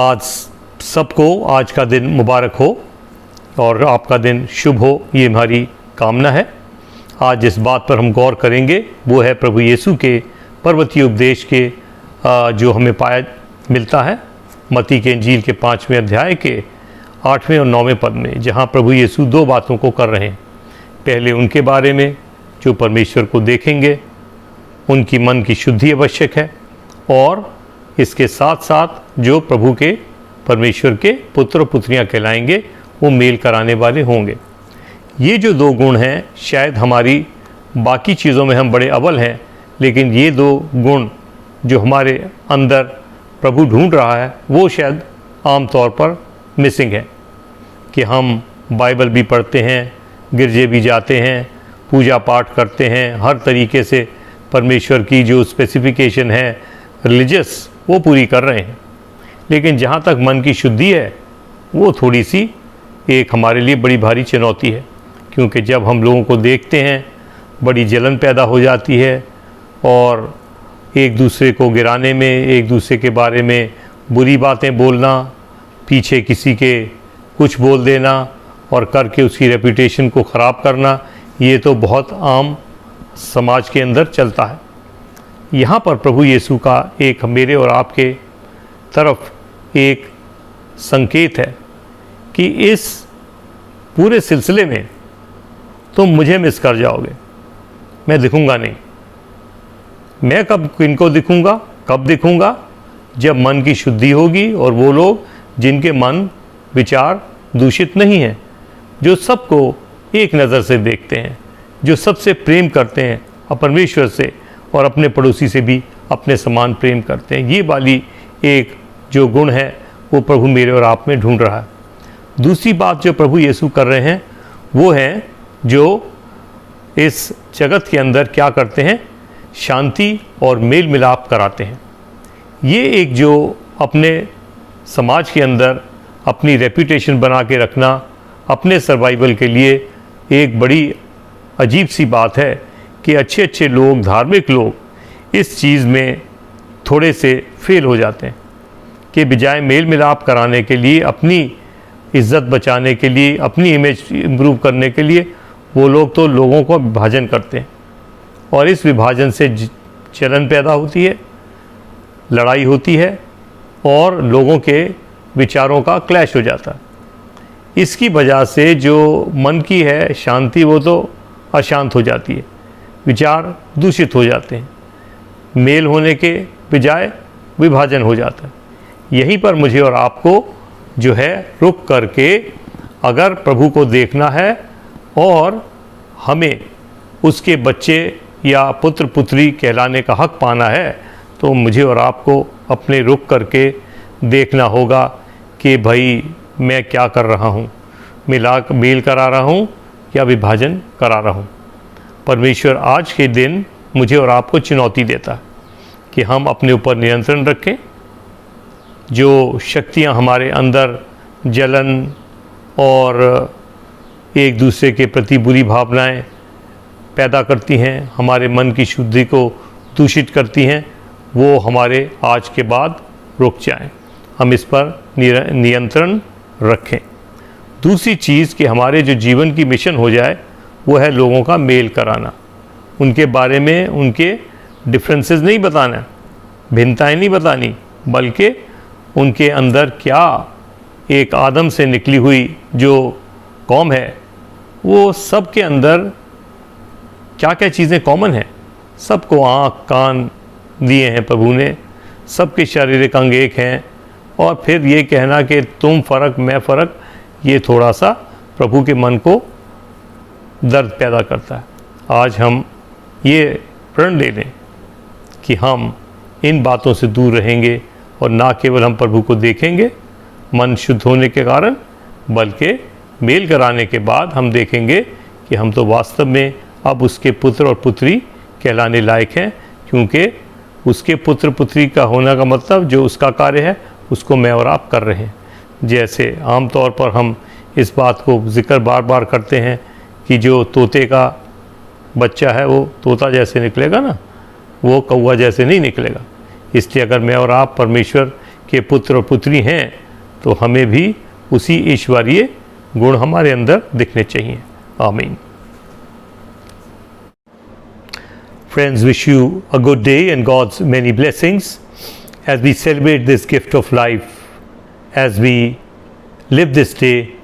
आज सबको आज का दिन मुबारक हो और आपका दिन शुभ हो, ये हमारी कामना है। आज जिस बात पर हम गौर करेंगे वो है प्रभु यीशु के पर्वतीय उपदेश के जो हमें पाया मिलता है मत्ती के इंजील के 5वें अध्याय के 8वें और 9वें पद में, जहाँ प्रभु यीशु दो बातों को कर रहे हैं। पहले उनके बारे में जो परमेश्वर को देखेंगे, उनकी मन की शुद्धि आवश्यक है, और इसके साथ साथ जो प्रभु के परमेश्वर के पुत्र पुत्रियां कहलाएंगे वो मेल कराने वाले होंगे। ये जो दो गुण हैं, शायद हमारी बाकी चीज़ों में हम बड़े अव्वल हैं, लेकिन ये दो गुण जो हमारे अंदर प्रभु ढूंढ रहा है वो शायद आम तौर पर मिसिंग है। कि हम बाइबल भी पढ़ते हैं, गिरजे भी जाते हैं, पूजा पाठ करते हैं, हर तरीके से परमेश्वर की जो स्पेसिफिकेशन है रिलीजियस वो पूरी कर रहे हैं, लेकिन जहाँ तक मन की शुद्धि है वो थोड़ी सी एक हमारे लिए बड़ी भारी चुनौती है। क्योंकि जब हम लोगों को देखते हैं बड़ी जलन पैदा हो जाती है, और एक दूसरे को गिराने में, एक दूसरे के बारे में बुरी बातें बोलना, पीछे किसी के कुछ बोल देना और करके उसकी रेपुटेशन को ख़राब करना, ये तो बहुत आम समाज के अंदर चलता है। यहाँ पर प्रभु यीशु का एक मेरे और आपके तरफ एक संकेत है कि इस पूरे सिलसिले में तुम मुझे मिस कर जाओगे, मैं दिखूँगा नहीं। मैं कब किनको दिखूँगा, कब दिखूँगा? जब मन की शुद्धि होगी और वो लोग जिनके मन विचार दूषित नहीं हैं, जो सबको एक नज़र से देखते हैं, जो सबसे प्रेम करते हैं परमेश्वर से और अपने पड़ोसी से भी अपने समान प्रेम करते हैं। ये वाली एक जो गुण है वो प्रभु मेरे और आप में ढूंढ रहा है। दूसरी बात जो प्रभु यीशु कर रहे हैं वो है जो इस जगत के अंदर क्या करते हैं, शांति और मेल मिलाप कराते हैं। ये एक जो अपने समाज के अंदर अपनी रेपुटेशन बना के रखना अपने सर्वाइवल के लिए एक बड़ी अजीब सी बात है कि अच्छे अच्छे लोग, धार्मिक लोग इस चीज़ में थोड़े से फेल हो जाते हैं कि बजाय मेल मिलाप कराने के लिए, अपनी इज़्ज़त बचाने के लिए, अपनी इमेज इम्प्रूव करने के लिए वो लोग तो लोगों को विभाजन करते हैं, और इस विभाजन से जलन पैदा होती है, लड़ाई होती है और लोगों के विचारों का क्लैश हो जाता है। इसकी वजह से जो मन की है शांति वो तो अशांत हो जाती है, विचार दूषित हो जाते हैं, मेल होने के बजाय विभाजन हो जाता है। यहीं पर मुझे और आपको जो है रुक करके अगर प्रभु को देखना है और हमें उसके बच्चे या पुत्र पुत्री कहलाने का हक पाना है, तो मुझे और आपको अपने रुक करके देखना होगा कि भाई मैं क्या कर रहा हूँ, मेल करा रहा हूँ या विभाजन करा रहा हूँ। परमेश्वर आज के दिन मुझे और आपको चुनौती देता है कि हम अपने ऊपर नियंत्रण रखें। जो शक्तियाँ हमारे अंदर जलन और एक दूसरे के प्रति बुरी भावनाएं पैदा करती हैं, हमारे मन की शुद्धि को दूषित करती हैं, वो हमारे आज के बाद रुक जाएं, हम इस पर नियंत्रण रखें। दूसरी चीज़ कि हमारे जो जीवन की मिशन हो जाए वो है लोगों का मेल कराना, उनके बारे में उनके डिफरेंसेस नहीं बताना, भिन्नताएं नहीं बतानी, बल्कि उनके अंदर क्या एक आदम से निकली हुई जो कौम है वो सब के अंदर क्या क्या चीज़ें कॉमन हैं। सबको आँख कान दिए हैं प्रभु ने, सबके शारीरिक अंग एक हैं, और फिर ये कहना कि तुम फ़र्क मैं फ़र्क, ये थोड़ा सा प्रभु के मन को दर्द पैदा करता है। आज हम ये प्रण ले लें कि हम इन बातों से दूर रहेंगे और ना केवल हम प्रभु को देखेंगे मन शुद्ध होने के कारण, बल्कि मेल कराने के बाद हम देखेंगे कि हम तो वास्तव में अब उसके पुत्र और पुत्री कहलाने लायक हैं, क्योंकि उसके पुत्र पुत्री का होने का मतलब जो उसका कार्य है उसको मैं और आप कर रहे हैं। जैसे आम तौर पर हम इस बात को जिक्र बार बार करते हैं कि जो तोते का बच्चा है वो तोता जैसे निकलेगा ना, वो कौवा जैसे नहीं निकलेगा। इसलिए अगर मैं और आप परमेश्वर के पुत्र और पुत्री हैं तो हमें भी उसी ईश्वरीय गुण हमारे अंदर दिखने चाहिए। आमीन। Friends, wish you a good day and God's many blessings as we celebrate this gift of life, as we live this day,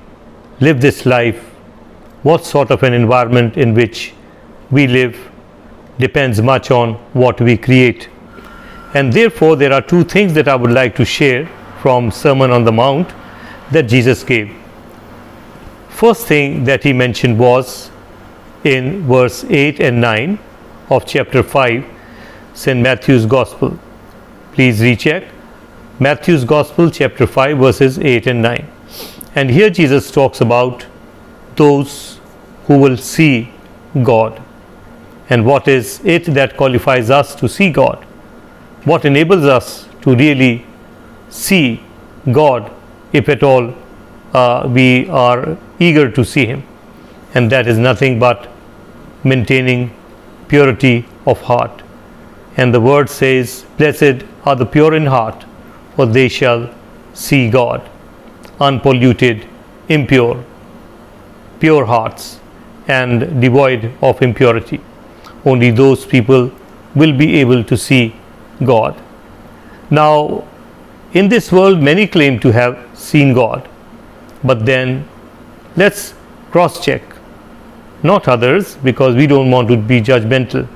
live this life. What sort of an environment in which we live depends much on what we create. And therefore, there are two things that I would like to share from Sermon on the Mount that Jesus gave. First thing that he mentioned was in verse 8 and 9 of chapter 5, St. Matthew's Gospel. Please recheck Matthew's Gospel, chapter 5, verses 8 and 9. And here Jesus talks about those who will see God. And what is it that qualifies us to see God? What enables us to really see God, if at all we are eager to see Him? And that is nothing but maintaining purity of heart. And the word says, "Blessed are the pure in heart, for they shall see God." Unpolluted, impure, pure hearts and devoid of impurity. Only those people will be able to see God. Now, in this world, many claim to have seen God, but then let's cross-check. Not others, because we don't want to be judgmental.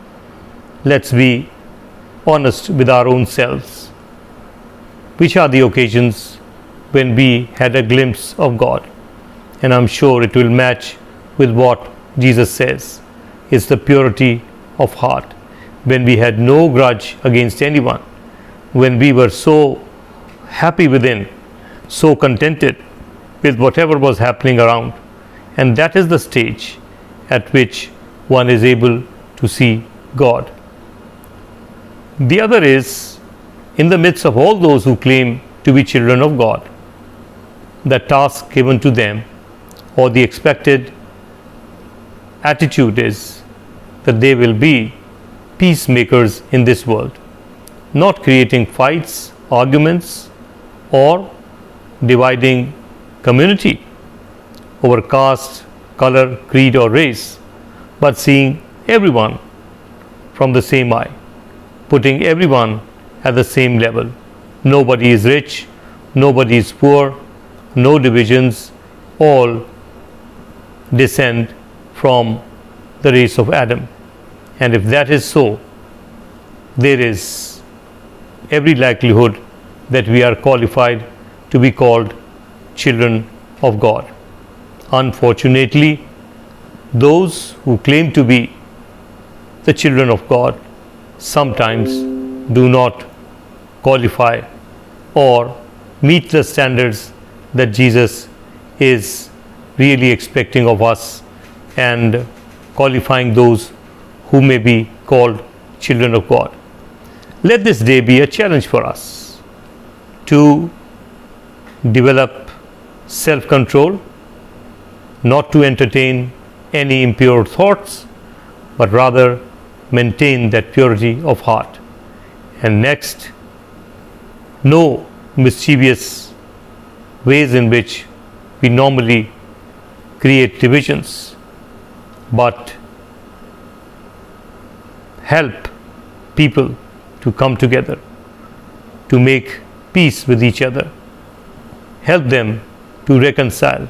Let's be honest with our own selves. Which are the occasions when we had a glimpse of God? And I'm sure it will match with what Jesus says. It's the purity of heart. When we had no grudge against anyone, when we were so happy within, so contented with whatever was happening around. And that is the stage at which one is able to see God. The other is, in the midst of all those who claim to be children of God, the task given to them or the expected attitude is that they will be peacemakers in this world, not creating fights, arguments, or dividing community over caste, color, creed, or race, but seeing everyone from the same eye, putting everyone at the same level. Nobody is rich, nobody is poor, no divisions, all descend from the race of Adam. And if that is so, there is every likelihood that we are qualified to be called children of God. Unfortunately, those who claim to be the children of God sometimes do not qualify or meet the standards that Jesus is really expecting of us and qualifying those who may be called children of God. Let this day be a challenge for us to develop self-control, not to entertain any impure thoughts, but rather maintain that purity of heart. And next, no mischievous ways in which we normally create divisions, but help people to come together, to make peace with each other, help them to reconcile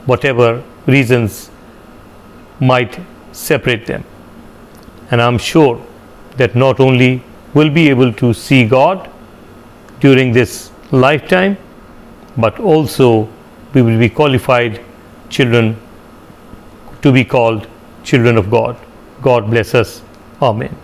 whatever reasons might separate them. And I'm sure that not only will be able to see God during this lifetime, but also we will be qualified children to be called children of God. God bless us. Amen.